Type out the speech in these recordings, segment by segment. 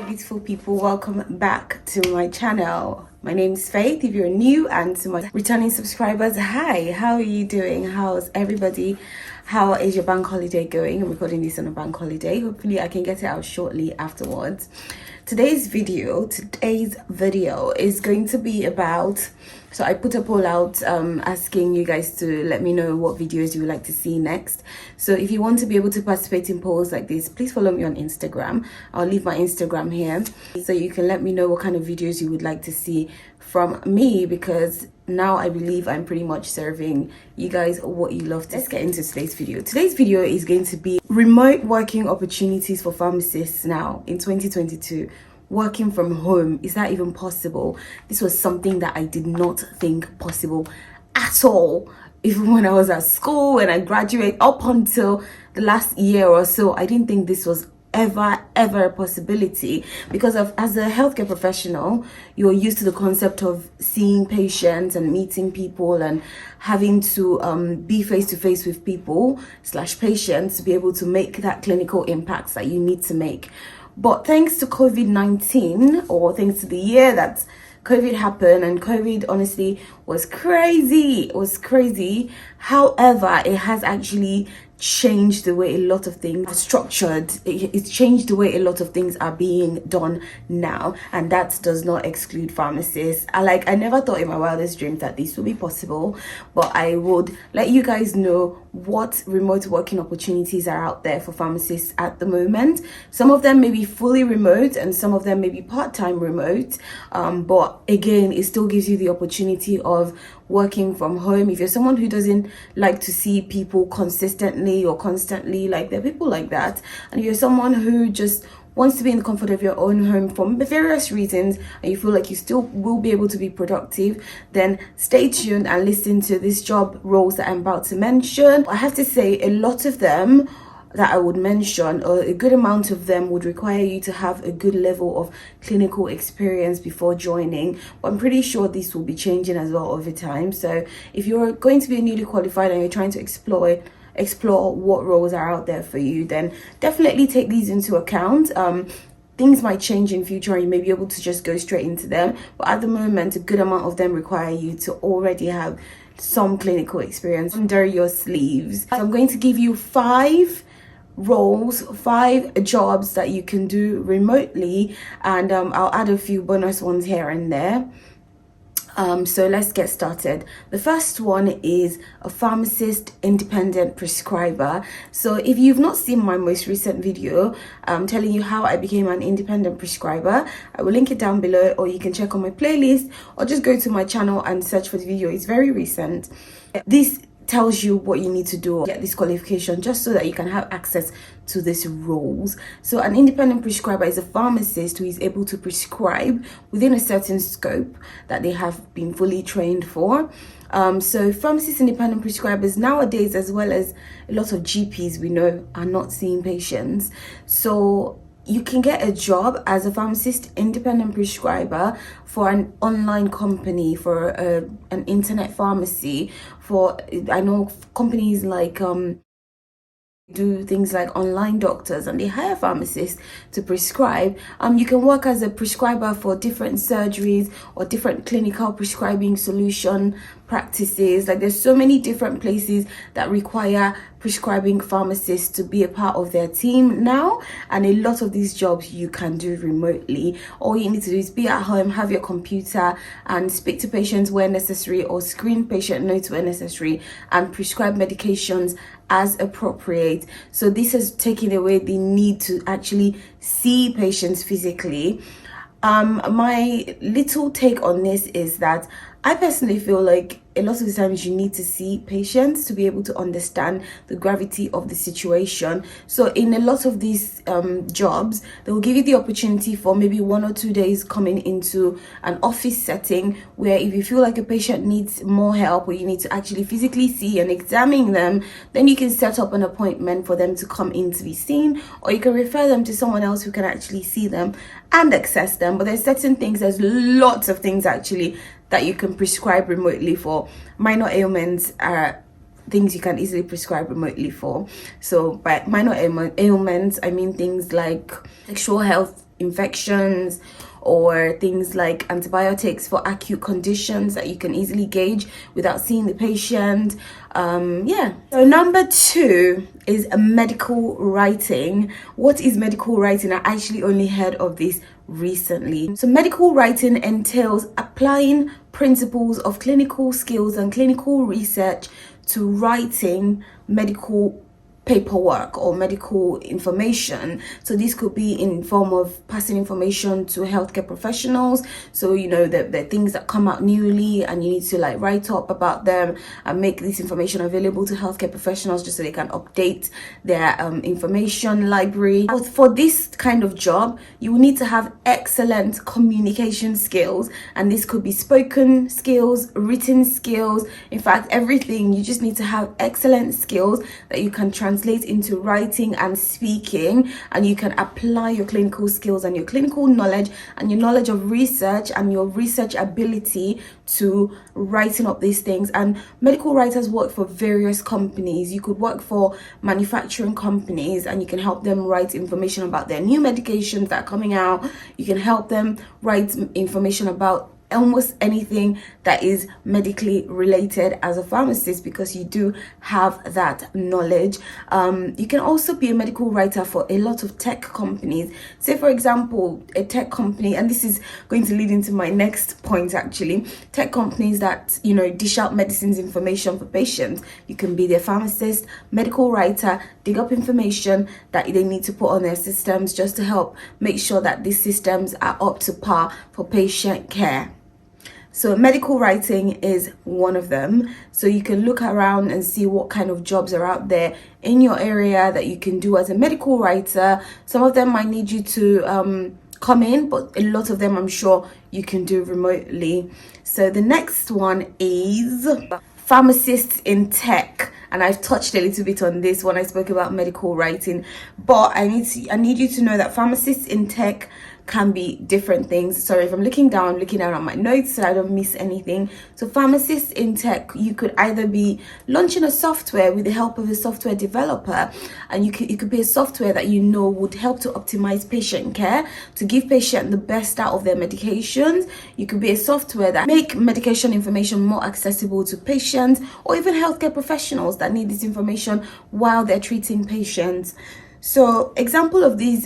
beautiful people, welcome back to my channel. My name is Faith if you're new, and to my returning subscribers, hi, how are you doing? How's everybody? How is your bank holiday going? I'm recording this on a bank holiday. Hopefully I can get it out shortly afterwards. Today's video is going to be about, so I put a poll out asking you guys to let me know what videos you would like to see next. So if you want to be able to participate in polls like this, please follow me on Instagram. I'll leave my Instagram here so you can let me know what kind of videos you would like to see from me, because now I believe I'm pretty much serving you guys what you love. Let's get into today's video. Today's video is going to be remote working opportunities for pharmacists now in 2022. Working from home, is that even possible? This was something that I did not think possible at all. Even when I was at school, when I graduated, up until the last year or so, I didn't think this was ever a possibility, because as a healthcare professional, you're used to the concept of seeing patients and meeting people and having to be face to face with people / patients to be able to make that clinical impact that you need to make. But thanks to COVID-19, or thanks to the year that COVID happened, and COVID honestly was crazy. It was crazy. However, it has actually changed the way a lot of things are structured. It's changed the way a lot of things are being done now, and that does not exclude pharmacists. I never thought in my wildest dreams that this would be possible, but I would let you guys know what remote working opportunities are out there for pharmacists at the moment. Some of them may be fully remote and some of them may be part-time remote, but again, it still gives you the opportunity of working from home. If you're someone who doesn't like to see people consistently or constantly, like there are people like that, and if you're someone who just wants to be in the comfort of your own home for various reasons, and you feel like you still will be able to be productive, then stay tuned and listen to these job roles that I'm about to mention. I have to say, a lot of them that I would mention, or a good amount of them, would require you to have a good level of clinical experience before joining. But I'm pretty sure this will be changing as well over time. So if you're going to be newly qualified and you're trying to explore what roles are out there for you, then definitely take these into account. Things might change in future and you may be able to just go straight into them, but at the moment a good amount of them require you to already have some clinical experience under your sleeves. So I'm going to give you 5 jobs that you can do remotely, and I'll add a few bonus ones here and there. So let's get started. The first one is a pharmacist independent prescriber. So if you've not seen my most recent video telling you how I became an independent prescriber, I will link it down below, or you can check on my playlist, or just go to my channel and search for the video. It's very recent. This tells you what you need to do, get this qualification, just so that you can have access to these roles. So an independent prescriber is a pharmacist who is able to prescribe within a certain scope that they have been fully trained for. So pharmacist independent prescribers nowadays, as well as a lot of GPs we know, are not seeing patients. So you can get a job as a pharmacist independent prescriber for an online company, for an internet pharmacy, for, I know companies like do things like online doctors, and they hire pharmacists to prescribe. You can work as a prescriber for different surgeries or different clinical prescribing solution practices. Like, there's so many different places that require prescribing pharmacists to be a part of their team now, and a lot of these jobs you can do remotely. All you need to do is be at home, have your computer, and speak to patients where necessary, or screen patient notes where necessary, and prescribe medications as appropriate. So this has taken away the need to actually see patients physically. My little take on this is that I personally feel like a lot of the times you need to see patients to be able to understand the gravity of the situation. So in a lot of these jobs, they will give you the opportunity for maybe 1 or 2 days coming into an office setting, where if you feel like a patient needs more help, or you need to actually physically see and examine them, then you can set up an appointment for them to come in to be seen, or you can refer them to someone else who can actually see them and access them. But there's lots of things actually that you can prescribe remotely for. Minor ailments are things you can easily prescribe remotely for. So by minor ailments, I mean things like sexual health infections or things like antibiotics for acute conditions that you can easily gauge without seeing the patient. Yeah. So number 2 is a medical writing. What is medical writing? I actually only heard of this recently. So medical writing entails applying principles of clinical skills and clinical research to writing medical paperwork or medical information. So this could be in form of passing information to healthcare professionals. So you know the things that come out newly and you need to like write up about them and make this information available to healthcare professionals just so they can update their information library. But for this kind of job, you will need to have excellent communication skills, and this could be spoken skills, written skills, in fact everything. You just need to have excellent skills that you can translate into writing and speaking, and you can apply your clinical skills and your clinical knowledge and your knowledge of research and your research ability to writing up these things. And medical writers work for various companies. You could work for manufacturing companies and you can help them write information about their new medications that are coming out. You can help them write information about almost anything that is medically related as a pharmacist, because you do have that knowledge. You can also be a medical writer for a lot of tech companies. Say for example, a tech company, and this is going to lead into my next point actually, tech companies that, you know, dish out medicines information for patients. You can be their pharmacist, medical writer, dig up information that they need to put on their systems just to help make sure that these systems are up to par for patient care. So medical writing is one of them. So you can look around and see what kind of jobs are out there in your area that you can do as a medical writer. Some of them might need you to come in, but a lot of them I'm sure you can do remotely. So the next one is pharmacists in tech, and I've touched a little bit on this when I spoke about medical writing, but I need you to know that pharmacists in tech can be different things. Sorry if I'm looking down at my notes so I don't miss anything. So pharmacists in tech, you could either be launching a software with the help of a software developer, and it could be a software that you know would help to optimize patient care, to give patient the best out of their medications. You could be a software that make medication information more accessible to patients or even healthcare professionals that need this information while they're treating patients. So example of these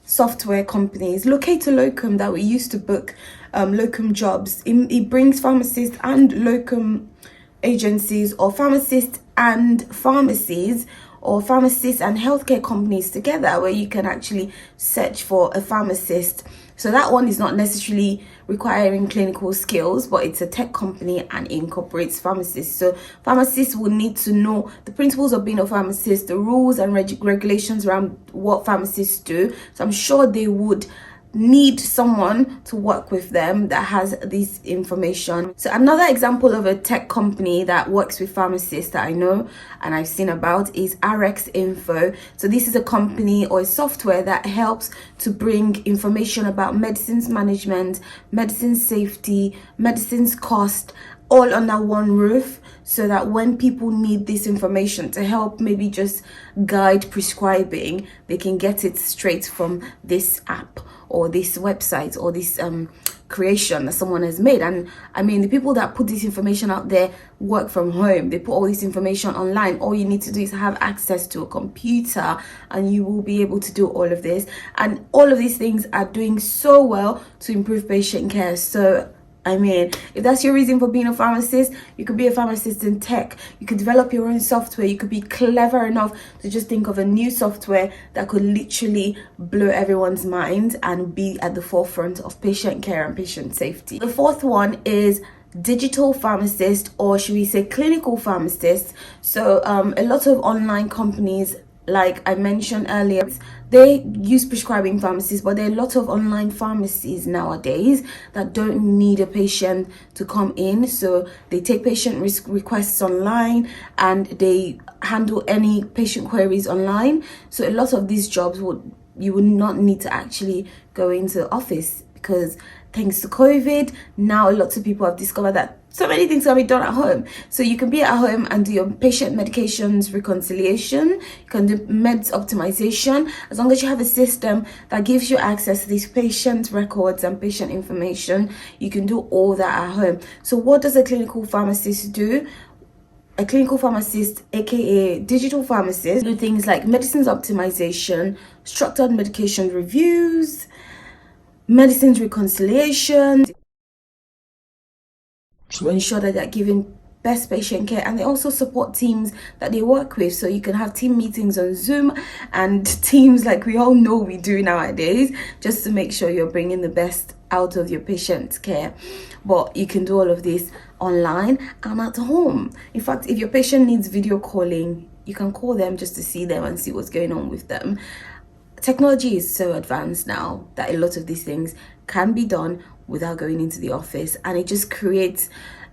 software companies, Locator Locum, that we used to book locum jobs. It brings pharmacists and locum agencies, or pharmacists and pharmacies, or pharmacists and healthcare companies together, where you can actually search for a pharmacist. So that one is not necessarily requiring clinical skills, but it's a tech company and incorporates pharmacists. So pharmacists will need to know the principles of being a pharmacist, the rules and regulations around what pharmacists do. So I'm sure they would need someone to work with them that has this information. So another example of a tech company that works with pharmacists that I know and I've seen about is RX Info. So this is a company or a software that helps to bring information about medicines management, medicine safety, medicines cost, all under one roof, so that when people need this information to help maybe just guide prescribing, they can get it straight from this app or this website or this creation that someone has made. And I mean, the people that put this information out there work from home. They put all this information online. All you need to do is have access to a computer and you will be able to do all of this. And all of these things are doing so well to improve patient care. So I mean, if that's your reason for being a pharmacist, you could be a pharmacist in tech. You could develop your own software. You could be clever enough to just think of a new software that could literally blow everyone's mind and be at the forefront of patient care and patient safety. The fourth one is digital pharmacist, or should we say clinical pharmacist. So a lot of online companies, like I mentioned earlier, they use prescribing pharmacies, but there are a lot of online pharmacies nowadays that don't need a patient to come in. So they take patient requests online and they handle any patient queries online. So a lot of these jobs you would not need to actually go into the office, because thanks to COVID, now lots of people have discovered that so many things can be done at home. So you can be at home and do your patient medications reconciliation, you can do meds optimization, as long as you have a system that gives you access to these patient records and patient information. You can do all that at home. So what does a clinical pharmacist do? A clinical pharmacist, aka digital pharmacist, do things like medicines optimization, structured medication reviews, medicines reconciliation, to ensure that they're giving best patient care. And they also support teams that they work with, so you can have team meetings on Zoom and Teams, like we all know we do nowadays, just to make sure you're bringing the best out of your patient's care. But you can do all of this online and at home. In fact, if your patient needs video calling, you can call them just to see them and see what's going on with them. Technology is so advanced now that a lot of these things can be done without going into the office, and it just creates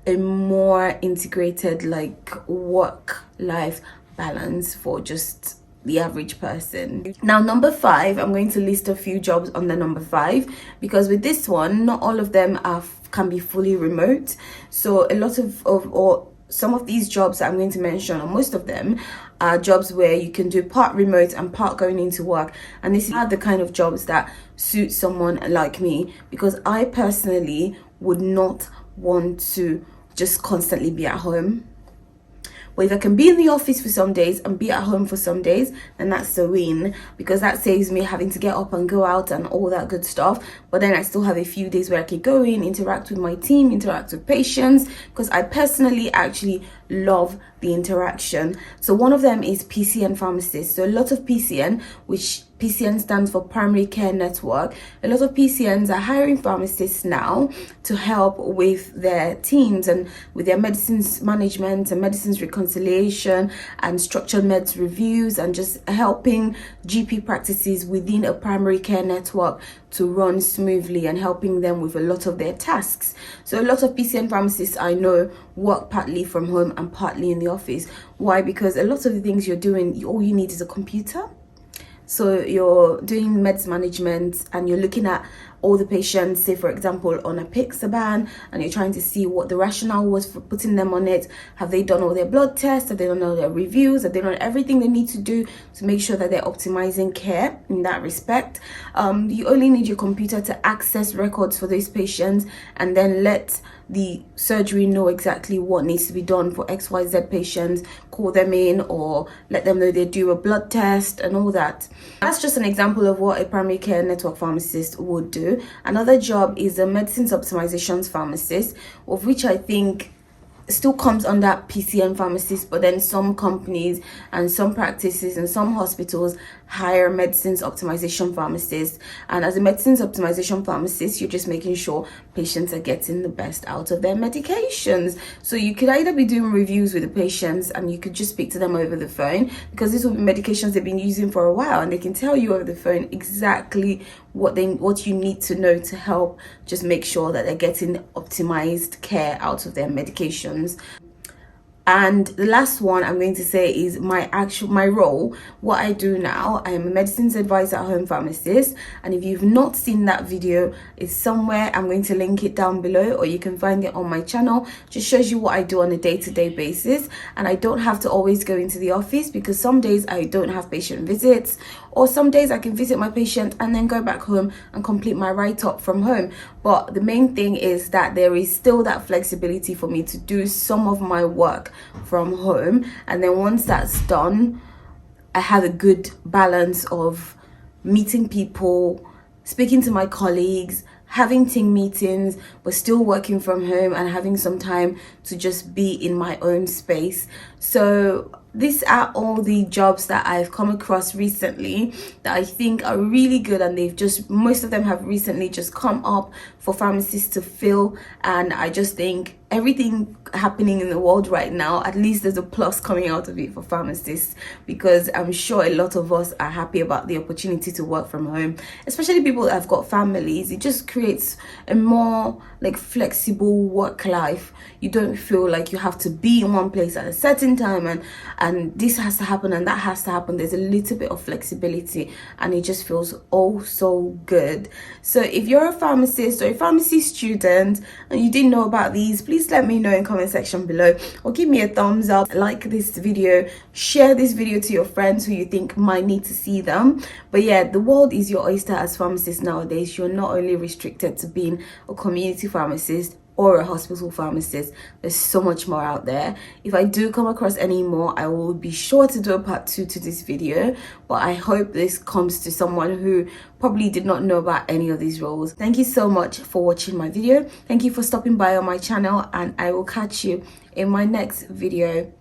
a more integrated like work-life balance for just the average person. Now, number 5, I'm going to list a few jobs on the number 5, because with this one, not all of them can be fully remote. So a lot or some of these jobs that I'm going to mention, or most of them, are jobs where you can do part remote and part going into work. And this is the kind of jobs that suit someone like me, because I personally would not want to just constantly be at home. But if I can be in the office for some days and be at home for some days, then that's the win, because that saves me having to get up and go out and all that good stuff. But then I still have a few days where I can go in, interact with my team, interact with patients, because I personally actually love the interaction. So one of them is PCN pharmacists. So a lot of PCN, which PCN stands for Primary Care Network, a lot of PCNs are hiring pharmacists now to help with their teams and with their medicines management and medicines reconciliation and structured meds reviews, and just helping GP practices within a primary care network to run smoothly and helping them with a lot of their tasks. So a lot of PCN pharmacists I know work partly from home and partly in the office. Why? Because a lot of the things you're doing, all you need is a computer. So you're doing meds management and you're looking at all the patients, say for example on a Pixaban, and you're trying to see what the rationale was for putting them on it. Have they done all their blood tests? Have they done all their reviews? Have they done everything they need to do to make sure that they're optimizing care in that respect? You only need your computer to access records for those patients and then let the surgery know exactly what needs to be done for XYZ patients, call them in or let them know they do a blood test and all that. That's just an example of what a primary care network pharmacist would do. Another job is a medicines optimizations pharmacist, of which I think still comes under PCN pharmacist, but then some companies and some practices and some hospitals hire medicines optimization pharmacists. And as a medicines optimization pharmacist, you're just making sure patients are getting the best out of their medications. So you could either be doing reviews with the patients and you could just speak to them over the phone, because these will be medications they've been using for a while and they can tell you over the phone exactly what you need to know to help just make sure that they're getting optimized care out of their medications. And the last one I'm going to say is my role. What I do now, I am a medicines advisor at home pharmacist, and if you've not seen that video, it's somewhere. I'm going to link it down below, or you can find it on my channel. Just shows you what I do on a day-to-day basis, and I don't have to always go into the office, because some days I don't have patient visits, or some days I can visit my patient and then go back home and complete my write-up from home. But the main thing is that there is still that flexibility for me to do some of my work from home, and then once that's done, I have a good balance of meeting people, speaking to my colleagues, having team meetings, but still working from home and having some time to just be in my own space. So these are all the jobs that I've come across recently that I think are really good, and most of them have recently just come up for pharmacists to fill. And I just think everything happening in the world right now, at least there's a plus coming out of it for pharmacists, because I'm sure a lot of us are happy about the opportunity to work from home, especially people that have got families. It just creates a more like flexible work life. You don't feel like you have to be in one place at a certain time and this has to happen and that has to happen. There's a little bit of flexibility and it just feels oh so good. So if you're a pharmacist or a pharmacy student and you didn't know about these, please please let me know in comment section below, or give me a thumbs up, like this video, share this video to your friends who you think might need to see them. But yeah, the world is your oyster as pharmacists nowadays. You're not only restricted to being a community pharmacist or a hospital pharmacist. There's so much more out there. If I do come across any more, I will be sure to do a part 2 to this video, but I hope this comes to someone who probably did not know about any of these roles. Thank you so much for watching my video. Thank you for stopping by on my channel, and I will catch you in my next video.